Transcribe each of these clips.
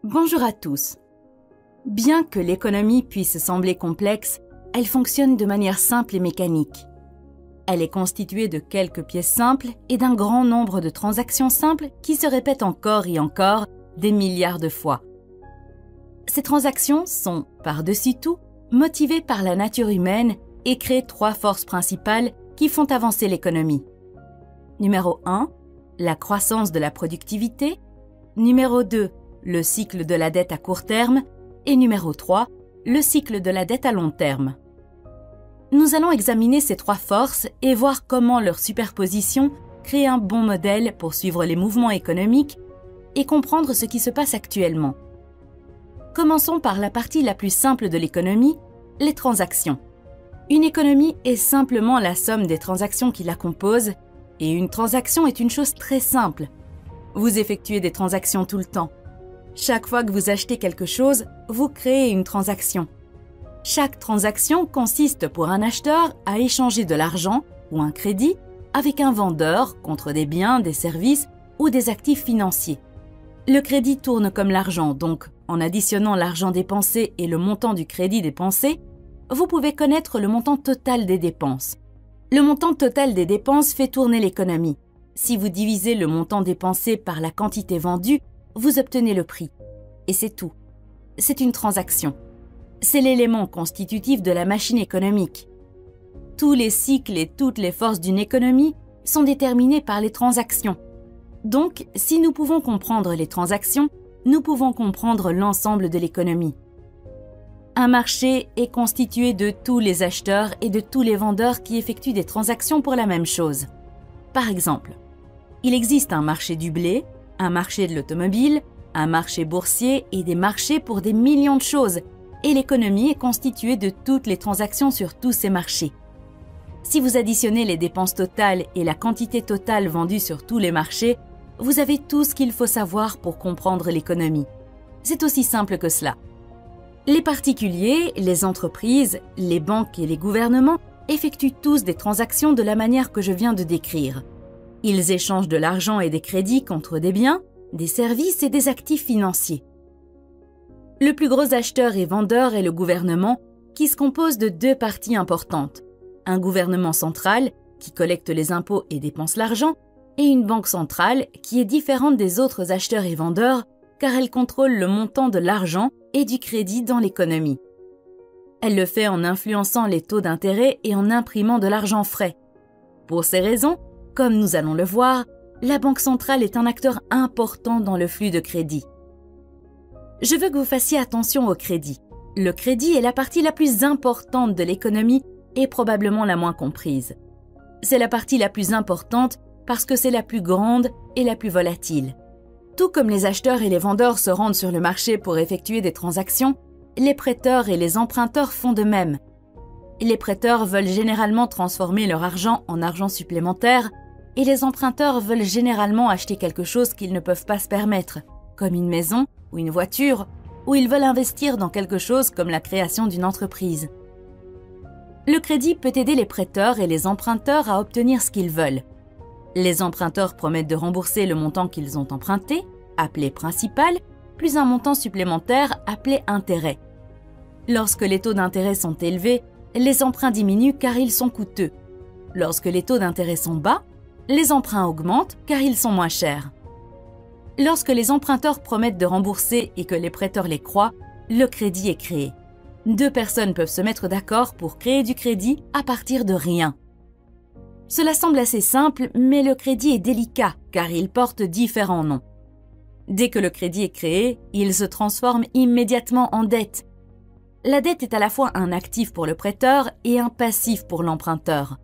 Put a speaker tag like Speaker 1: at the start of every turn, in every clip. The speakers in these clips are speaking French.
Speaker 1: Bonjour à tous. Bien que l'économie puisse sembler complexe, elle fonctionne de manière simple et mécanique. Elle est constituée de quelques pièces simples et d'un grand nombre de transactions simples qui se répètent encore et encore des milliards de fois. Ces transactions sont, par-dessus tout, motivées par la nature humaine et créent trois forces principales qui font avancer l'économie. Numéro 1, la croissance de la productivité. Numéro 2, le cycle de la dette à court terme. Et numéro 3, le cycle de la dette à long terme. Nous allons examiner ces trois forces et voir comment leur superposition crée un bon modèle pour suivre les mouvements économiques et comprendre ce qui se passe actuellement. Commençons par la partie la plus simple de l'économie, les transactions. Une économie est simplement la somme des transactions qui la composent, et une transaction est une chose très simple. Vous effectuez des transactions tout le temps. Chaque fois que vous achetez quelque chose, vous créez une transaction. Chaque transaction consiste pour un acheteur à échanger de l'argent ou un crédit avec un vendeur contre des biens, des services ou des actifs financiers. Le crédit tourne comme l'argent, donc en additionnant l'argent dépensé et le montant du crédit dépensé, vous pouvez connaître le montant total des dépenses. Le montant total des dépenses fait tourner l'économie. Si vous divisez le montant dépensé par la quantité vendue, vous obtenez le prix. Et c'est tout. C'est une transaction. C'est l'élément constitutif de la machine économique. Tous les cycles et toutes les forces d'une économie sont déterminés par les transactions. Donc, si nous pouvons comprendre les transactions, nous pouvons comprendre l'ensemble de l'économie. Un marché est constitué de tous les acheteurs et de tous les vendeurs qui effectuent des transactions pour la même chose. Par exemple, il existe un marché du blé, un marché de l'automobile, un marché boursier et des marchés pour des millions de choses, et l'économie est constituée de toutes les transactions sur tous ces marchés. Si vous additionnez les dépenses totales et la quantité totale vendue sur tous les marchés, vous avez tout ce qu'il faut savoir pour comprendre l'économie. C'est aussi simple que cela. Les particuliers, les entreprises, les banques et les gouvernements effectuent tous des transactions de la manière que je viens de décrire. Ils échangent de l'argent et des crédits contre des biens, des services et des actifs financiers. Le plus gros acheteur et vendeur est le gouvernement, qui se compose de deux parties importantes. Un gouvernement central, qui collecte les impôts et dépense l'argent, et une banque centrale, qui est différente des autres acheteurs et vendeurs, car elle contrôle le montant de l'argent et du crédit dans l'économie. Elle le fait en influençant les taux d'intérêt et en imprimant de l'argent frais. Pour ces raisons, comme nous allons le voir, la Banque centrale est un acteur important dans le flux de crédit. Je veux que vous fassiez attention au crédit. Le crédit est la partie la plus importante de l'économie et probablement la moins comprise. C'est la partie la plus importante parce que c'est la plus grande et la plus volatile. Tout comme les acheteurs et les vendeurs se rendent sur le marché pour effectuer des transactions, les prêteurs et les emprunteurs font de même. Les prêteurs veulent généralement transformer leur argent en argent supplémentaire et les emprunteurs veulent généralement acheter quelque chose qu'ils ne peuvent pas se permettre, comme une maison ou une voiture, ou ils veulent investir dans quelque chose comme la création d'une entreprise. Le crédit peut aider les prêteurs et les emprunteurs à obtenir ce qu'ils veulent. Les emprunteurs promettent de rembourser le montant qu'ils ont emprunté, appelé principal, plus un montant supplémentaire appelé intérêt. Lorsque les taux d'intérêt sont élevés, les emprunts diminuent car ils sont coûteux. Lorsque les taux d'intérêt sont bas, les emprunts augmentent car ils sont moins chers. Lorsque les emprunteurs promettent de rembourser et que les prêteurs les croient, le crédit est créé. Deux personnes peuvent se mettre d'accord pour créer du crédit à partir de rien. Cela semble assez simple, mais le crédit est délicat car il porte différents noms. Dès que le crédit est créé, il se transforme immédiatement en dette. La dette est à la fois un actif pour le prêteur et un passif pour l'emprunteur.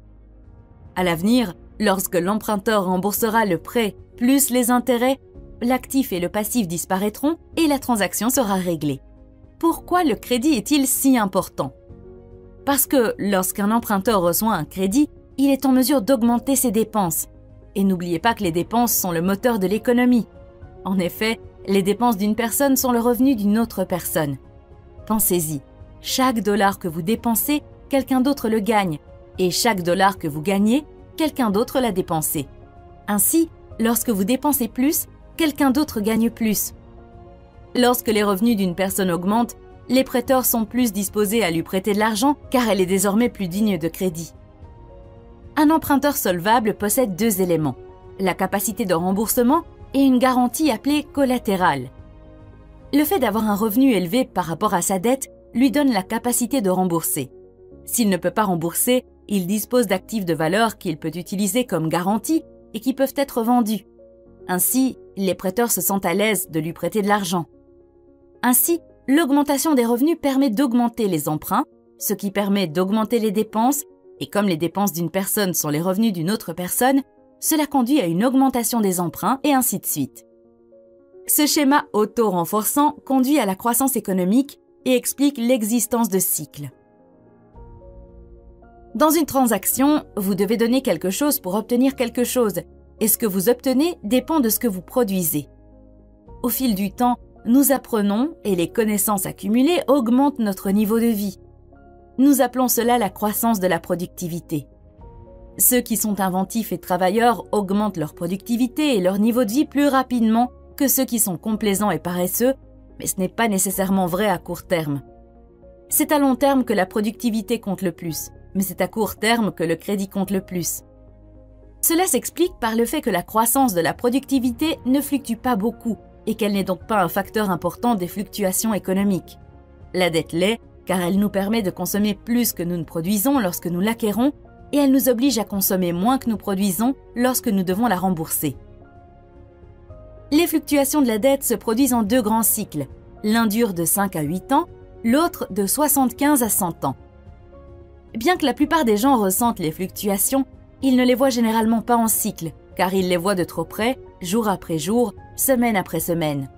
Speaker 1: À l'avenir, lorsque l'emprunteur remboursera le prêt plus les intérêts, l'actif et le passif disparaîtront et la transaction sera réglée. Pourquoi le crédit est-il si important? Parce que lorsqu'un emprunteur reçoit un crédit, il est en mesure d'augmenter ses dépenses. Et n'oubliez pas que les dépenses sont le moteur de l'économie. En effet, les dépenses d'une personne sont le revenu d'une autre personne. Pensez-y, chaque dollar que vous dépensez, quelqu'un d'autre le gagne. Et chaque dollar que vous gagnez, quelqu'un d'autre l'a dépensé. Ainsi, lorsque vous dépensez plus, quelqu'un d'autre gagne plus. Lorsque les revenus d'une personne augmentent, les prêteurs sont plus disposés à lui prêter de l'argent car elle est désormais plus digne de crédit. Un emprunteur solvable possède deux éléments, la capacité de remboursement et une garantie appelée collatérale. Le fait d'avoir un revenu élevé par rapport à sa dette lui donne la capacité de rembourser. S'il ne peut pas rembourser, il dispose d'actifs de valeur qu'il peut utiliser comme garantie et qui peuvent être vendus. Ainsi, les prêteurs se sentent à l'aise de lui prêter de l'argent. Ainsi, l'augmentation des revenus permet d'augmenter les emprunts, ce qui permet d'augmenter les dépenses, et comme les dépenses d'une personne sont les revenus d'une autre personne, cela conduit à une augmentation des emprunts et ainsi de suite. Ce schéma auto-renforçant conduit à la croissance économique et explique l'existence de cycles. Dans une transaction, vous devez donner quelque chose pour obtenir quelque chose, et ce que vous obtenez dépend de ce que vous produisez. Au fil du temps, nous apprenons et les connaissances accumulées augmentent notre niveau de vie. Nous appelons cela la croissance de la productivité. Ceux qui sont inventifs et travailleurs augmentent leur productivité et leur niveau de vie plus rapidement que ceux qui sont complaisants et paresseux, mais ce n'est pas nécessairement vrai à court terme. C'est à long terme que la productivité compte le plus, mais c'est à court terme que le crédit compte le plus. Cela s'explique par le fait que la croissance de la productivité ne fluctue pas beaucoup et qu'elle n'est donc pas un facteur important des fluctuations économiques. La dette l'est, car elle nous permet de consommer plus que nous ne produisons lorsque nous l'acquérons et elle nous oblige à consommer moins que nous produisons lorsque nous devons la rembourser. Les fluctuations de la dette se produisent en deux grands cycles. L'un dure de 5 à 8 ans, l'autre de 75 à 100 ans. Bien que la plupart des gens ressentent les fluctuations, ils ne les voient généralement pas en cycle, car ils les voient de trop près, jour après jour, semaine après semaine.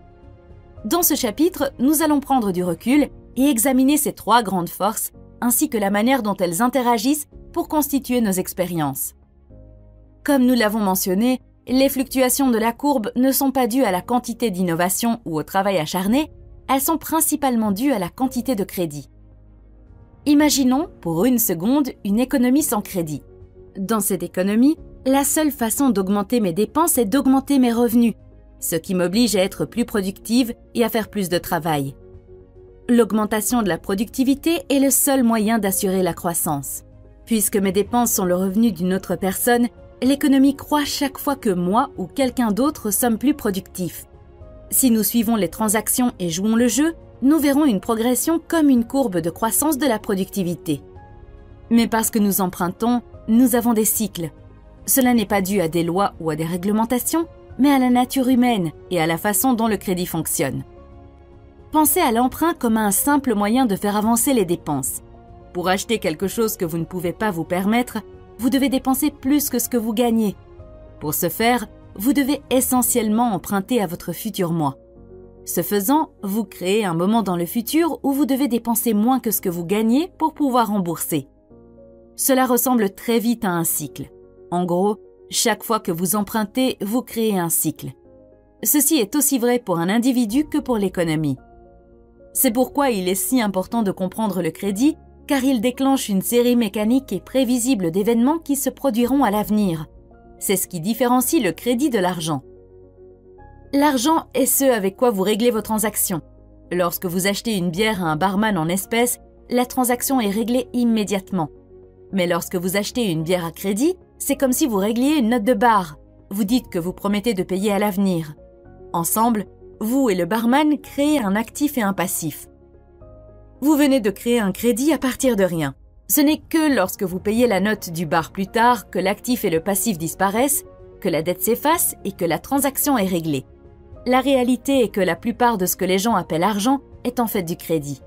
Speaker 1: Dans ce chapitre, nous allons prendre du recul et examiner ces trois grandes forces, ainsi que la manière dont elles interagissent pour constituer nos expériences. Comme nous l'avons mentionné, les fluctuations de la courbe ne sont pas dues à la quantité d'innovation ou au travail acharné, elles sont principalement dues à la quantité de crédit. Imaginons, pour une seconde, une économie sans crédit. Dans cette économie, la seule façon d'augmenter mes dépenses est d'augmenter mes revenus, ce qui m'oblige à être plus productive et à faire plus de travail. L'augmentation de la productivité est le seul moyen d'assurer la croissance. Puisque mes dépenses sont le revenu d'une autre personne, l'économie croît chaque fois que moi ou quelqu'un d'autre sommes plus productifs. Si nous suivons les transactions et jouons le jeu, nous verrons une progression comme une courbe de croissance de la productivité. Mais parce que nous empruntons, nous avons des cycles. Cela n'est pas dû à des lois ou à des réglementations, mais à la nature humaine et à la façon dont le crédit fonctionne. Pensez à l'emprunt comme à un simple moyen de faire avancer les dépenses. Pour acheter quelque chose que vous ne pouvez pas vous permettre, vous devez dépenser plus que ce que vous gagnez. Pour ce faire, vous devez essentiellement emprunter à votre futur moi. Ce faisant, vous créez un moment dans le futur où vous devez dépenser moins que ce que vous gagnez pour pouvoir rembourser. Cela ressemble très vite à un cycle. En gros, chaque fois que vous empruntez, vous créez un cycle. Ceci est aussi vrai pour un individu que pour l'économie. C'est pourquoi il est si important de comprendre le crédit, car il déclenche une série mécanique et prévisible d'événements qui se produiront à l'avenir. C'est ce qui différencie le crédit de l'argent. L'argent est ce avec quoi vous réglez vos transactions. Lorsque vous achetez une bière à un barman en espèces, la transaction est réglée immédiatement. Mais lorsque vous achetez une bière à crédit, c'est comme si vous régliez une note de bar. Vous dites que vous promettez de payer à l'avenir. Ensemble, vous et le barman créez un actif et un passif. Vous venez de créer un crédit à partir de rien. Ce n'est que lorsque vous payez la note du bar plus tard que l'actif et le passif disparaissent, que la dette s'efface et que la transaction est réglée. La réalité est que la plupart de ce que les gens appellent argent est en fait du crédit.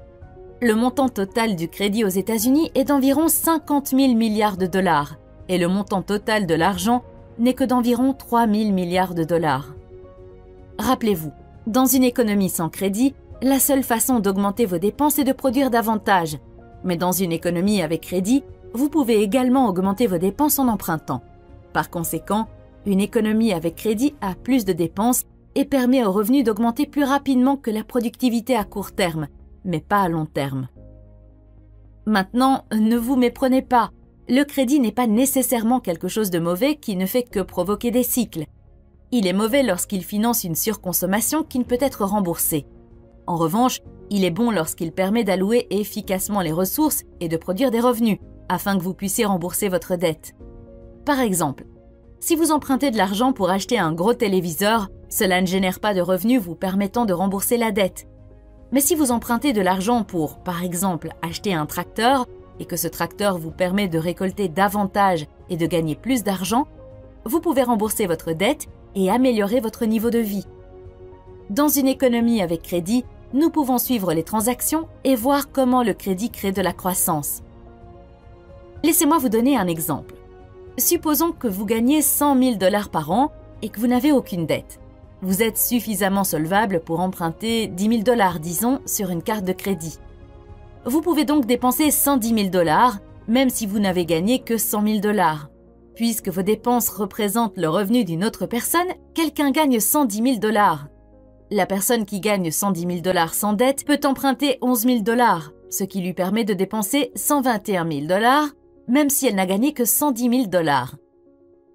Speaker 1: Le montant total du crédit aux États-Unis est d'environ 50 000 milliards de dollars et le montant total de l'argent n'est que d'environ 3 000 milliards de dollars. Rappelez-vous, dans une économie sans crédit, la seule façon d'augmenter vos dépenses est de produire davantage. Mais dans une économie avec crédit, vous pouvez également augmenter vos dépenses en empruntant. Par conséquent, une économie avec crédit a plus de dépenses et permet aux revenus d'augmenter plus rapidement que la productivité à court terme, mais pas à long terme. Maintenant, ne vous méprenez pas, le crédit n'est pas nécessairement quelque chose de mauvais qui ne fait que provoquer des cycles. Il est mauvais lorsqu'il finance une surconsommation qui ne peut être remboursée. En revanche, il est bon lorsqu'il permet d'allouer efficacement les ressources et de produire des revenus, afin que vous puissiez rembourser votre dette. Par exemple, si vous empruntez de l'argent pour acheter un gros téléviseur, cela ne génère pas de revenus vous permettant de rembourser la dette. Mais si vous empruntez de l'argent pour, par exemple, acheter un tracteur, et que ce tracteur vous permet de récolter davantage et de gagner plus d'argent, vous pouvez rembourser votre dette et améliorer votre niveau de vie. Dans une économie avec crédit, nous pouvons suivre les transactions et voir comment le crédit crée de la croissance. Laissez-moi vous donner un exemple. Supposons que vous gagnez 100 000 $ par an et que vous n'avez aucune dette. Vous êtes suffisamment solvable pour emprunter 10 000 $, disons, sur une carte de crédit. Vous pouvez donc dépenser 110 000 $, même si vous n'avez gagné que 100 000 $. Puisque vos dépenses représentent le revenu d'une autre personne, quelqu'un gagne 110 000 $. La personne qui gagne 110 000 $ sans dette peut emprunter 11 000 $, ce qui lui permet de dépenser 121 000 $, même si elle n'a gagné que 110 000 $.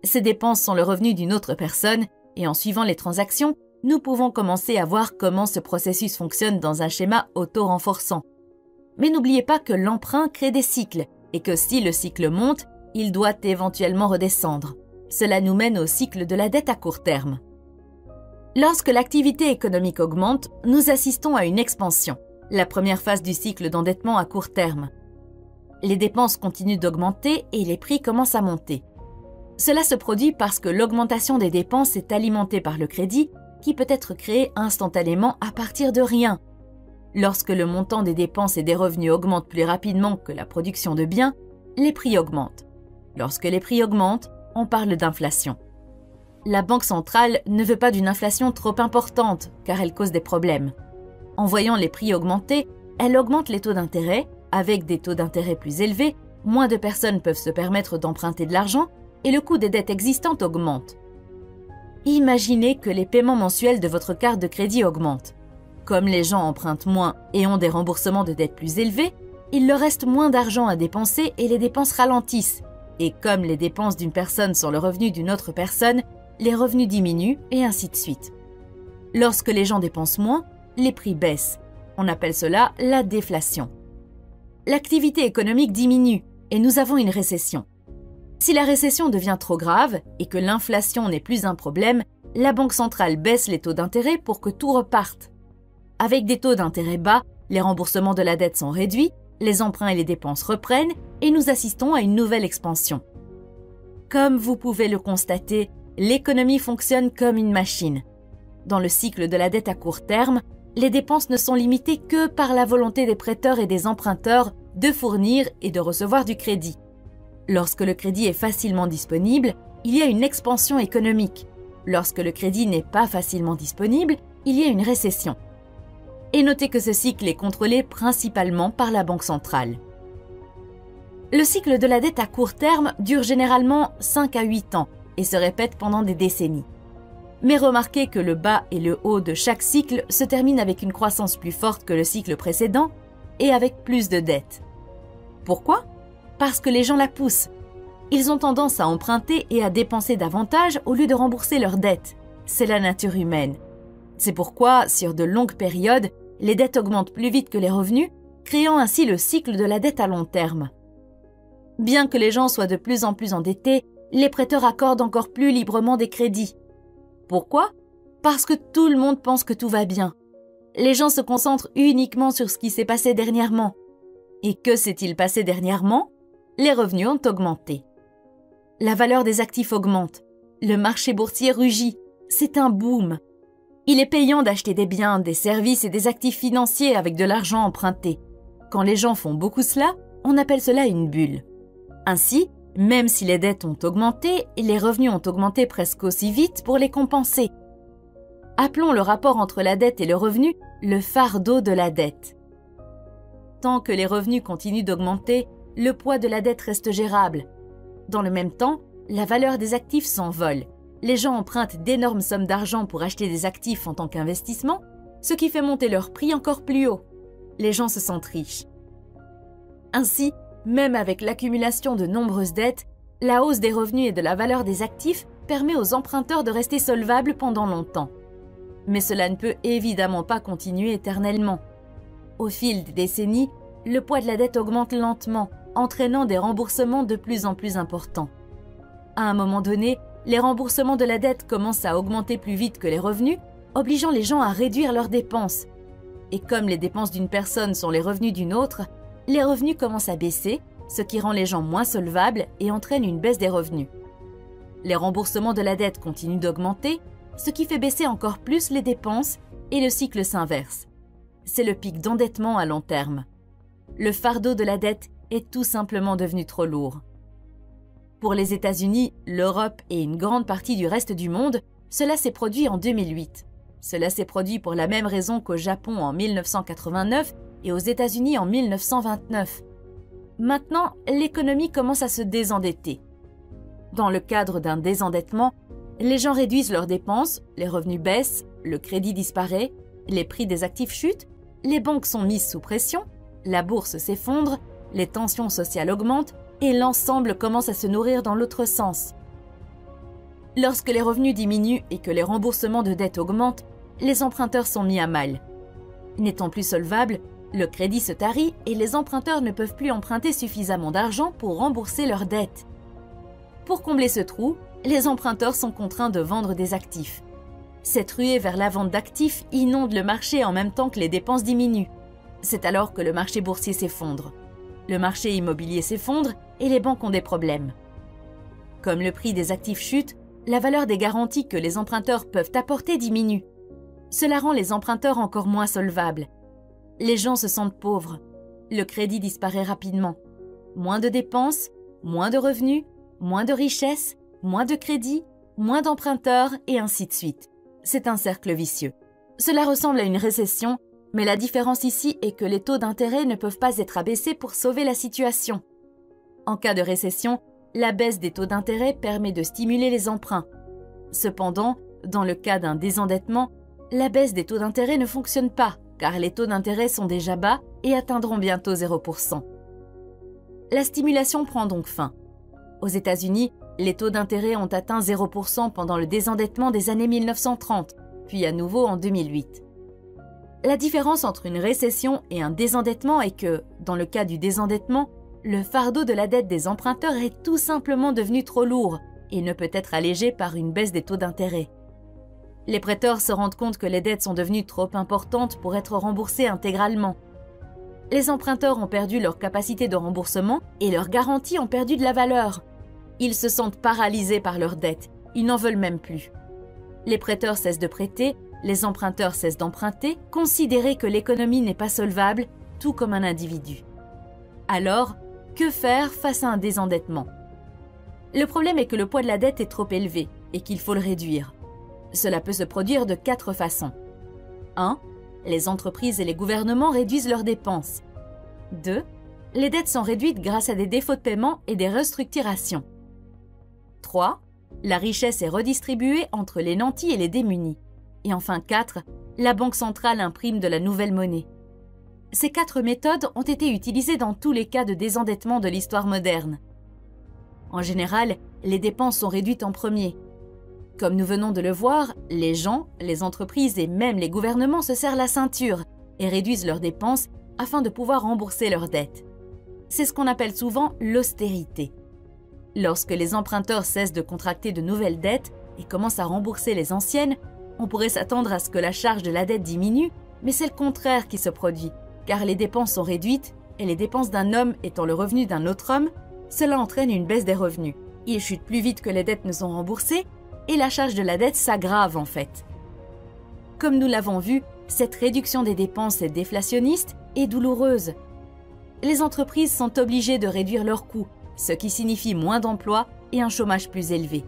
Speaker 1: Ces dépenses sont le revenu d'une autre personne, et en suivant les transactions, nous pouvons commencer à voir comment ce processus fonctionne dans un schéma auto-renforçant. Mais n'oubliez pas que l'emprunt crée des cycles, et que si le cycle monte, il doit éventuellement redescendre. Cela nous mène au cycle de la dette à court terme. Lorsque l'activité économique augmente, nous assistons à une expansion, la première phase du cycle d'endettement à court terme. Les dépenses continuent d'augmenter et les prix commencent à monter. Cela se produit parce que l'augmentation des dépenses est alimentée par le crédit qui peut être créé instantanément à partir de rien. Lorsque le montant des dépenses et des revenus augmente plus rapidement que la production de biens, les prix augmentent. Lorsque les prix augmentent, on parle d'inflation. La Banque centrale ne veut pas d'une inflation trop importante car elle cause des problèmes. En voyant les prix augmenter, elle augmente les taux d'intérêt. Avec des taux d'intérêt plus élevés, moins de personnes peuvent se permettre d'emprunter de l'argent et le coût des dettes existantes augmente. Imaginez que les paiements mensuels de votre carte de crédit augmentent. Comme les gens empruntent moins et ont des remboursements de dettes plus élevés, il leur reste moins d'argent à dépenser et les dépenses ralentissent. Et comme les dépenses d'une personne sont le revenu d'une autre personne, les revenus diminuent et ainsi de suite. Lorsque les gens dépensent moins, les prix baissent. On appelle cela la déflation. L'activité économique diminue et nous avons une récession. Si la récession devient trop grave et que l'inflation n'est plus un problème, la Banque centrale baisse les taux d'intérêt pour que tout reparte. Avec des taux d'intérêt bas, les remboursements de la dette sont réduits, les emprunts et les dépenses reprennent et nous assistons à une nouvelle expansion. Comme vous pouvez le constater, l'économie fonctionne comme une machine. Dans le cycle de la dette à court terme, les dépenses ne sont limitées que par la volonté des prêteurs et des emprunteurs de fournir et de recevoir du crédit. Lorsque le crédit est facilement disponible, il y a une expansion économique. Lorsque le crédit n'est pas facilement disponible, il y a une récession. Et notez que ce cycle est contrôlé principalement par la Banque centrale. Le cycle de la dette à court terme dure généralement 5 à 8 ans et se répète pendant des décennies. Mais remarquez que le bas et le haut de chaque cycle se terminent avec une croissance plus forte que le cycle précédent et avec plus de dettes. Pourquoi ? Parce que les gens la poussent. Ils ont tendance à emprunter et à dépenser davantage au lieu de rembourser leurs dettes. C'est la nature humaine. C'est pourquoi, sur de longues périodes, les dettes augmentent plus vite que les revenus, créant ainsi le cycle de la dette à long terme. Bien que les gens soient de plus en plus endettés, les prêteurs accordent encore plus librement des crédits. Pourquoi ? Parce que tout le monde pense que tout va bien. Les gens se concentrent uniquement sur ce qui s'est passé dernièrement. Et que s'est-il passé dernièrement ? Les revenus ont augmenté. La valeur des actifs augmente. Le marché boursier rugit. C'est un boom. Il est payant d'acheter des biens, des services et des actifs financiers avec de l'argent emprunté. Quand les gens font beaucoup cela, on appelle cela une bulle. Ainsi, même si les dettes ont augmenté, les revenus ont augmenté presque aussi vite pour les compenser. Appelons le rapport entre la dette et le revenu le fardeau de la dette. Tant que les revenus continuent d'augmenter, le poids de la dette reste gérable. Dans le même temps, la valeur des actifs s'envole. Les gens empruntent d'énormes sommes d'argent pour acheter des actifs en tant qu'investissement, ce qui fait monter leur prix encore plus haut. Les gens se sentent riches. Ainsi, même avec l'accumulation de nombreuses dettes, la hausse des revenus et de la valeur des actifs permet aux emprunteurs de rester solvables pendant longtemps. Mais cela ne peut évidemment pas continuer éternellement. Au fil des décennies, le poids de la dette augmente lentement, entraînant des remboursements de plus en plus importants. À un moment donné, les remboursements de la dette commencent à augmenter plus vite que les revenus, obligeant les gens à réduire leurs dépenses. Et comme les dépenses d'une personne sont les revenus d'une autre, les revenus commencent à baisser, ce qui rend les gens moins solvables et entraîne une baisse des revenus. Les remboursements de la dette continuent d'augmenter, ce qui fait baisser encore plus les dépenses et le cycle s'inverse. C'est le pic d'endettement à long terme. Le fardeau de la dette est tout simplement devenu trop lourd. Pour les États-Unis, l'Europe et une grande partie du reste du monde, cela s'est produit en 2008. Cela s'est produit pour la même raison qu'au Japon en 1989 et aux États-Unis en 1929. Maintenant, l'économie commence à se désendetter. Dans le cadre d'un désendettement, les gens réduisent leurs dépenses, les revenus baissent, le crédit disparaît, les prix des actifs chutent, les banques sont mises sous pression, la bourse s'effondre, les tensions sociales augmentent et l'ensemble commence à se nourrir dans l'autre sens. Lorsque les revenus diminuent et que les remboursements de dettes augmentent, les emprunteurs sont mis à mal. N'étant plus solvables, le crédit se tarit et les emprunteurs ne peuvent plus emprunter suffisamment d'argent pour rembourser leurs dettes. Pour combler ce trou, les emprunteurs sont contraints de vendre des actifs. Cette ruée vers la vente d'actifs inonde le marché en même temps que les dépenses diminuent. C'est alors que le marché boursier s'effondre. Le marché immobilier s'effondre et les banques ont des problèmes. Comme le prix des actifs chute, la valeur des garanties que les emprunteurs peuvent apporter diminue. Cela rend les emprunteurs encore moins solvables. Les gens se sentent pauvres. Le crédit disparaît rapidement. Moins de dépenses, moins de revenus, moins de richesses, moins de crédit, moins d'emprunteurs et ainsi de suite. C'est un cercle vicieux. Cela ressemble à une récession, mais la différence ici est que les taux d'intérêt ne peuvent pas être abaissés pour sauver la situation. En cas de récession, la baisse des taux d'intérêt permet de stimuler les emprunts. Cependant, dans le cas d'un désendettement, la baisse des taux d'intérêt ne fonctionne pas, car les taux d'intérêt sont déjà bas et atteindront bientôt 0%. La stimulation prend donc fin. Aux États-Unis, les taux d'intérêt ont atteint 0% pendant le désendettement des années 1930, puis à nouveau en 2008. La différence entre une récession et un désendettement est que, dans le cas du désendettement, le fardeau de la dette des emprunteurs est tout simplement devenu trop lourd et ne peut être allégé par une baisse des taux d'intérêt. Les prêteurs se rendent compte que les dettes sont devenues trop importantes pour être remboursées intégralement. Les emprunteurs ont perdu leur capacité de remboursement et leurs garanties ont perdu de la valeur. Ils se sentent paralysés par leurs dettes, ils n'en veulent même plus. Les prêteurs cessent de prêter, les emprunteurs cessent d'emprunter, considérer que l'économie n'est pas solvable, tout comme un individu. Alors, que faire face à un désendettement? Le problème est que le poids de la dette est trop élevé et qu'il faut le réduire. Cela peut se produire de 4 façons. 1. Les entreprises et les gouvernements réduisent leurs dépenses. 2. Les dettes sont réduites grâce à des défauts de paiement et des restructurations. 3. La richesse est redistribuée entre les nantis et les démunis. Et enfin 4. La Banque centrale imprime de la nouvelle monnaie. Ces 4 méthodes ont été utilisées dans tous les cas de désendettement de l'histoire moderne. En général, les dépenses sont réduites en premier. Comme nous venons de le voir, les gens, les entreprises et même les gouvernements se serrent la ceinture et réduisent leurs dépenses afin de pouvoir rembourser leurs dettes. C'est ce qu'on appelle souvent l'austérité. Lorsque les emprunteurs cessent de contracter de nouvelles dettes et commencent à rembourser les anciennes, on pourrait s'attendre à ce que la charge de la dette diminue, mais c'est le contraire qui se produit, car les dépenses sont réduites et les dépenses d'un homme étant le revenu d'un autre homme, cela entraîne une baisse des revenus. Ils chutent plus vite que les dettes ne sont remboursées et la charge de la dette s'aggrave en fait. Comme nous l'avons vu, cette réduction des dépenses est déflationniste et douloureuse. Les entreprises sont obligées de réduire leurs coûts, ce qui signifie moins d'emplois et un chômage plus élevé.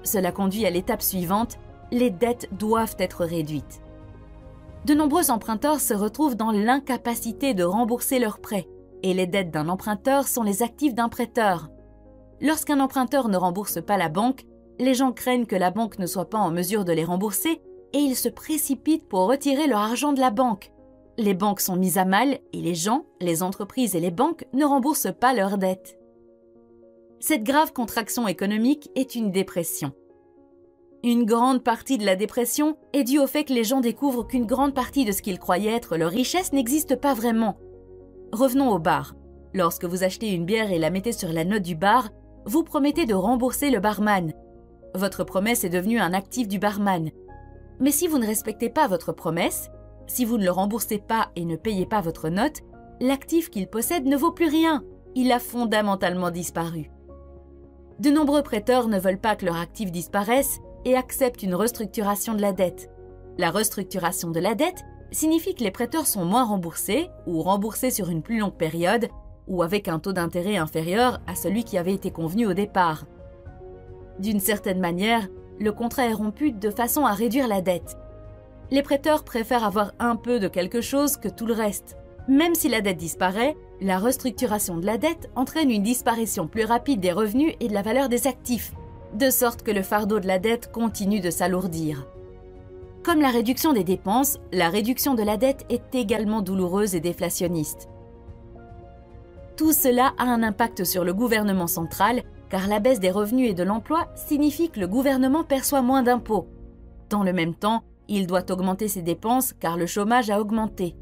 Speaker 1: Cela conduit à l'étape suivante, les dettes doivent être réduites. De nombreux emprunteurs se retrouvent dans l'incapacité de rembourser leurs prêts et les dettes d'un emprunteur sont les actifs d'un prêteur. Lorsqu'un emprunteur ne rembourse pas la banque, les gens craignent que la banque ne soit pas en mesure de les rembourser et ils se précipitent pour retirer leur argent de la banque. Les banques sont mises à mal et les gens, les entreprises et les banques ne remboursent pas leurs dettes. Cette grave contraction économique est une dépression. Une grande partie de la dépression est due au fait que les gens découvrent qu'une grande partie de ce qu'ils croyaient être leur richesse n'existe pas vraiment. Revenons au bar. Lorsque vous achetez une bière et la mettez sur la note du bar, vous promettez de rembourser le barman. Votre promesse est devenue un actif du barman. Mais si vous ne respectez pas votre promesse, si vous ne le remboursez pas et ne payez pas votre note, l'actif qu'il possède ne vaut plus rien. Il a fondamentalement disparu. De nombreux prêteurs ne veulent pas que leur actif disparaisse et acceptent une restructuration de la dette. La restructuration de la dette signifie que les prêteurs sont moins remboursés ou remboursés sur une plus longue période ou avec un taux d'intérêt inférieur à celui qui avait été convenu au départ. D'une certaine manière, le contrat est rompu de façon à réduire la dette. Les prêteurs préfèrent avoir un peu de quelque chose que tout le reste. Même si la dette disparaît, la restructuration de la dette entraîne une disparition plus rapide des revenus et de la valeur des actifs, de sorte que le fardeau de la dette continue de s'alourdir. Comme la réduction des dépenses, la réduction de la dette est également douloureuse et déflationniste. Tout cela a un impact sur le gouvernement central, car la baisse des revenus et de l'emploi signifie que le gouvernement perçoit moins d'impôts. Dans le même temps, il doit augmenter ses dépenses car le chômage a augmenté.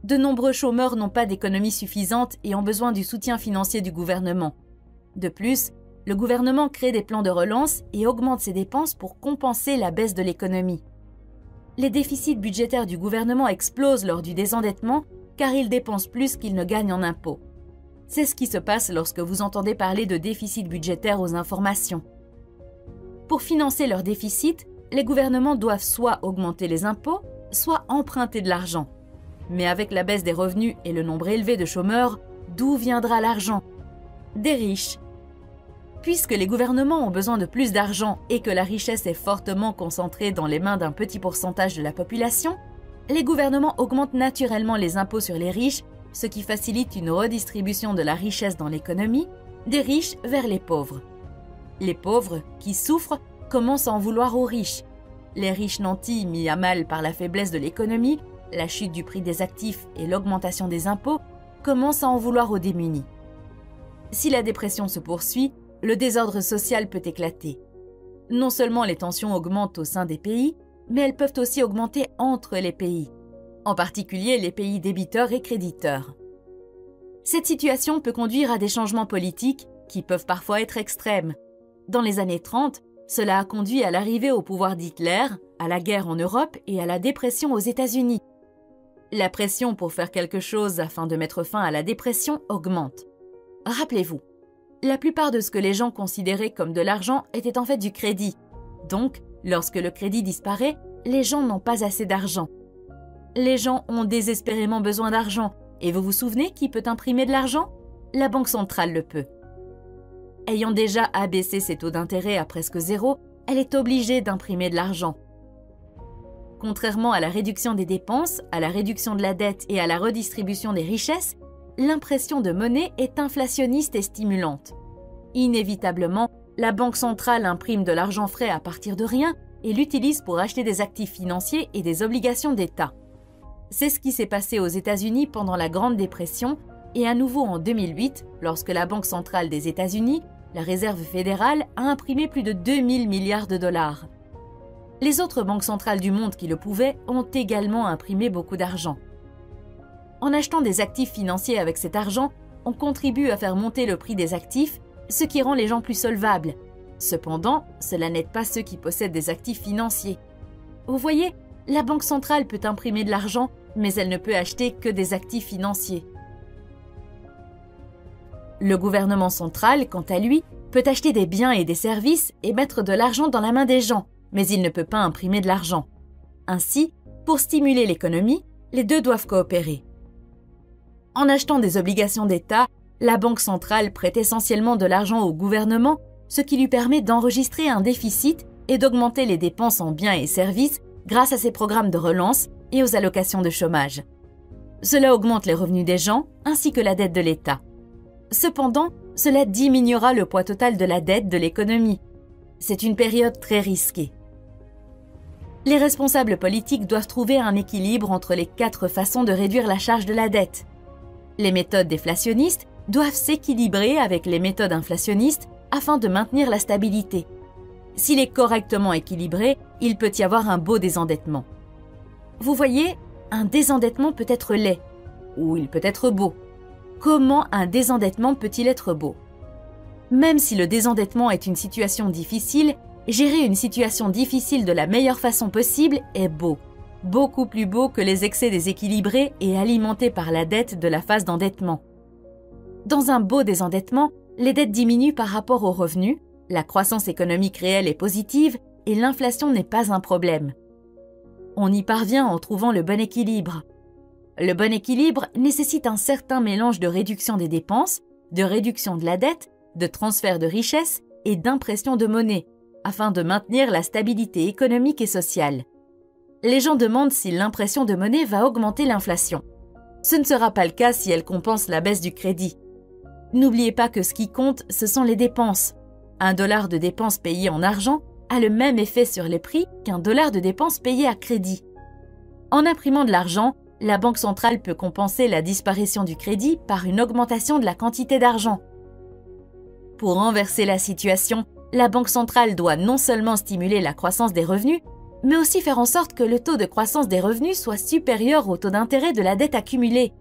Speaker 1: De nombreux chômeurs n'ont pas d'économie suffisante et ont besoin du soutien financier du gouvernement. De plus, le gouvernement crée des plans de relance et augmente ses dépenses pour compenser la baisse de l'économie. Les déficits budgétaires du gouvernement explosent lors du désendettement car il dépense plus qu'il ne gagne en impôts. C'est ce qui se passe lorsque vous entendez parler de déficit budgétaire aux informations. Pour financer leur déficit, les gouvernements doivent soit augmenter les impôts, soit emprunter de l'argent. Mais avec la baisse des revenus et le nombre élevé de chômeurs, d'où viendra l'argent? Des riches. Puisque les gouvernements ont besoin de plus d'argent et que la richesse est fortement concentrée dans les mains d'un petit pourcentage de la population, les gouvernements augmentent naturellement les impôts sur les riches, ce qui facilite une redistribution de la richesse dans l'économie, des riches vers les pauvres. Les pauvres, qui souffrent, commencent à en vouloir aux riches. Les riches nantis, mis à mal par la faiblesse de l'économie, la chute du prix des actifs et l'augmentation des impôts, commencent à en vouloir aux démunis. Si la dépression se poursuit, le désordre social peut éclater. Non seulement les tensions augmentent au sein des pays, mais elles peuvent aussi augmenter entre les pays, en particulier les pays débiteurs et créditeurs. Cette situation peut conduire à des changements politiques qui peuvent parfois être extrêmes. Dans les années 30, cela a conduit à l'arrivée au pouvoir d'Hitler, à la guerre en Europe et à la dépression aux États-Unis. La pression pour faire quelque chose afin de mettre fin à la dépression augmente. Rappelez-vous, la plupart de ce que les gens considéraient comme de l'argent était en fait du crédit. Donc, lorsque le crédit disparaît, les gens n'ont pas assez d'argent. Les gens ont désespérément besoin d'argent. Et vous vous souvenez qui peut imprimer de l'argent? La Banque centrale le peut. Ayant déjà abaissé ses taux d'intérêt à presque zéro, elle est obligée d'imprimer de l'argent. Contrairement à la réduction des dépenses, à la réduction de la dette et à la redistribution des richesses, l'impression de monnaie est inflationniste et stimulante. Inévitablement, la Banque centrale imprime de l'argent frais à partir de rien et l'utilise pour acheter des actifs financiers et des obligations d'État. C'est ce qui s'est passé aux États-Unis pendant la Grande Dépression et à nouveau en 2008, lorsque la Banque centrale des États-Unis, la Réserve fédérale, a imprimé plus de 2000 milliards de dollars. Les autres banques centrales du monde qui le pouvaient ont également imprimé beaucoup d'argent. En achetant des actifs financiers avec cet argent, on contribue à faire monter le prix des actifs, ce qui rend les gens plus solvables. Cependant, cela n'aide pas ceux qui possèdent des actifs financiers. Vous voyez, la Banque centrale peut imprimer de l'argent, mais elle ne peut acheter que des actifs financiers. Le gouvernement central, quant à lui, peut acheter des biens et des services et mettre de l'argent dans la main des gens, mais il ne peut pas imprimer de l'argent. Ainsi, pour stimuler l'économie, les deux doivent coopérer. En achetant des obligations d'État, la Banque centrale prête essentiellement de l'argent au gouvernement, ce qui lui permet d'enregistrer un déficit et d'augmenter les dépenses en biens et services grâce à ses programmes de relance et aux allocations de chômage. Cela augmente les revenus des gens ainsi que la dette de l'État. Cependant, cela diminuera le poids total de la dette de l'économie. C'est une période très risquée. Les responsables politiques doivent trouver un équilibre entre les 4 façons de réduire la charge de la dette. Les méthodes déflationnistes doivent s'équilibrer avec les méthodes inflationnistes afin de maintenir la stabilité. S'il est correctement équilibré, il peut y avoir un beau désendettement. Vous voyez, un désendettement peut être laid, ou il peut être beau. Comment un désendettement peut-il être beau? Même si le désendettement est une situation difficile, gérer une situation difficile de la meilleure façon possible est beau. Beaucoup plus beau que les excès déséquilibrés et alimentés par la dette de la phase d'endettement. Dans un beau désendettement, les dettes diminuent par rapport aux revenus, la croissance économique réelle est positive et l'inflation n'est pas un problème. On y parvient en trouvant le bon équilibre. Le bon équilibre nécessite un certain mélange de réduction des dépenses, de réduction de la dette, de transfert de richesse et d'impression de monnaie, afin de maintenir la stabilité économique et sociale. Les gens demandent si l'impression de monnaie va augmenter l'inflation. Ce ne sera pas le cas si elle compense la baisse du crédit. N'oubliez pas que ce qui compte, ce sont les dépenses. $1 de dépenses payées en argent a le même effet sur les prix qu'un $1 de dépenses payées à crédit. En imprimant de l'argent, la Banque centrale peut compenser la disparition du crédit par une augmentation de la quantité d'argent. Pour renverser la situation, la Banque centrale doit non seulement stimuler la croissance des revenus, mais aussi faire en sorte que le taux de croissance des revenus soit supérieur au taux d'intérêt de la dette accumulée.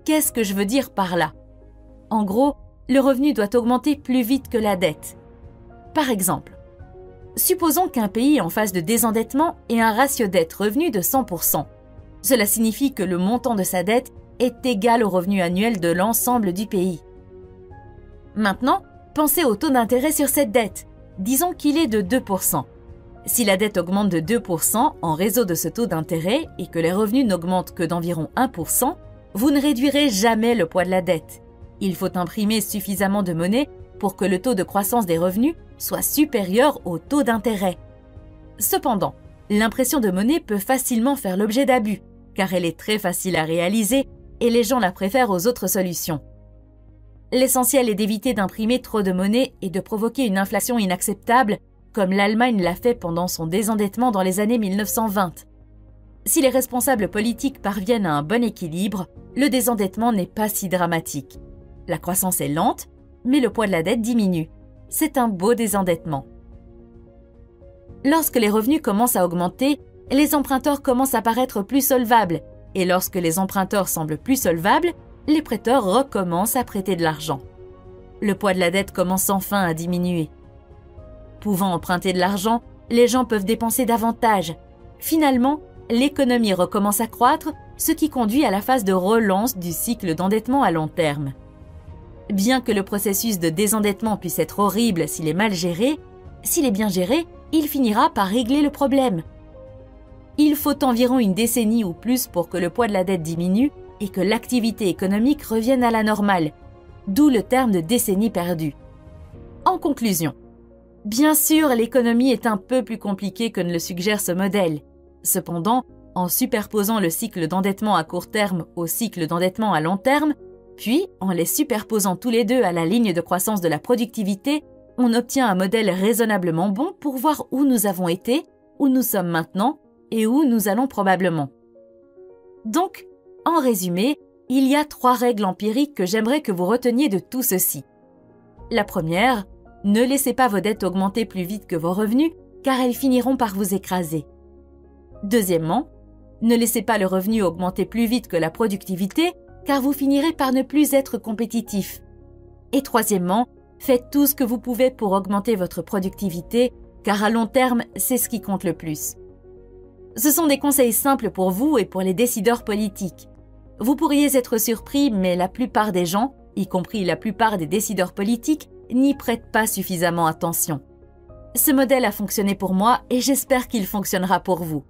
Speaker 1: Qu'est-ce que je veux dire par là? En gros, le revenu doit augmenter plus vite que la dette. Par exemple, supposons qu'un pays en phase de désendettement ait un ratio dette-revenu de 100%. Cela signifie que le montant de sa dette est égal au revenu annuel de l'ensemble du pays. Maintenant, pensez au taux d'intérêt sur cette dette. Disons qu'il est de 2%. Si la dette augmente de 2% en raison de ce taux d'intérêt et que les revenus n'augmentent que d'environ 1%, vous ne réduirez jamais le poids de la dette. Il faut imprimer suffisamment de monnaie pour que le taux de croissance des revenus soit supérieur au taux d'intérêt. Cependant, l'impression de monnaie peut facilement faire l'objet d'abus, car elle est très facile à réaliser et les gens la préfèrent aux autres solutions. L'essentiel est d'éviter d'imprimer trop de monnaie et de provoquer une inflation inacceptable, comme l'Allemagne l'a fait pendant son désendettement dans les années 1920. Si les responsables politiques parviennent à un bon équilibre, le désendettement n'est pas si dramatique. La croissance est lente, mais le poids de la dette diminue. C'est un beau désendettement. Lorsque les revenus commencent à augmenter, les emprunteurs commencent à paraître plus solvables, et lorsque les emprunteurs semblent plus solvables, les prêteurs recommencent à prêter de l'argent. Le poids de la dette commence enfin à diminuer. Pouvant emprunter de l'argent, les gens peuvent dépenser davantage. Finalement, l'économie recommence à croître, ce qui conduit à la phase de relance du cycle d'endettement à long terme. Bien que le processus de désendettement puisse être horrible s'il est mal géré, s'il est bien géré, il finira par régler le problème. Il faut environ une décennie ou plus pour que le poids de la dette diminue et que l'activité économique revienne à la normale, d'où le terme de décennie perdue. En conclusion, bien sûr, l'économie est un peu plus compliquée que ne le suggère ce modèle. Cependant, en superposant le cycle d'endettement à court terme au cycle d'endettement à long terme, puis en les superposant tous les deux à la ligne de croissance de la productivité, on obtient un modèle raisonnablement bon pour voir où nous avons été, où nous sommes maintenant et où nous allons probablement. Donc, en résumé, il y a 3 règles empiriques que j'aimerais que vous reteniez de tout ceci. La première, ne laissez pas vos dettes augmenter plus vite que vos revenus, car elles finiront par vous écraser. Deuxièmement, ne laissez pas le revenu augmenter plus vite que la productivité, car vous finirez par ne plus être compétitif. Et troisièmement, faites tout ce que vous pouvez pour augmenter votre productivité, car à long terme, c'est ce qui compte le plus. Ce sont des conseils simples pour vous et pour les décideurs politiques. Vous pourriez être surpris, mais la plupart des gens, y compris la plupart des décideurs politiques, n'y prêtent pas suffisamment attention. Ce modèle a fonctionné pour moi et j'espère qu'il fonctionnera pour vous.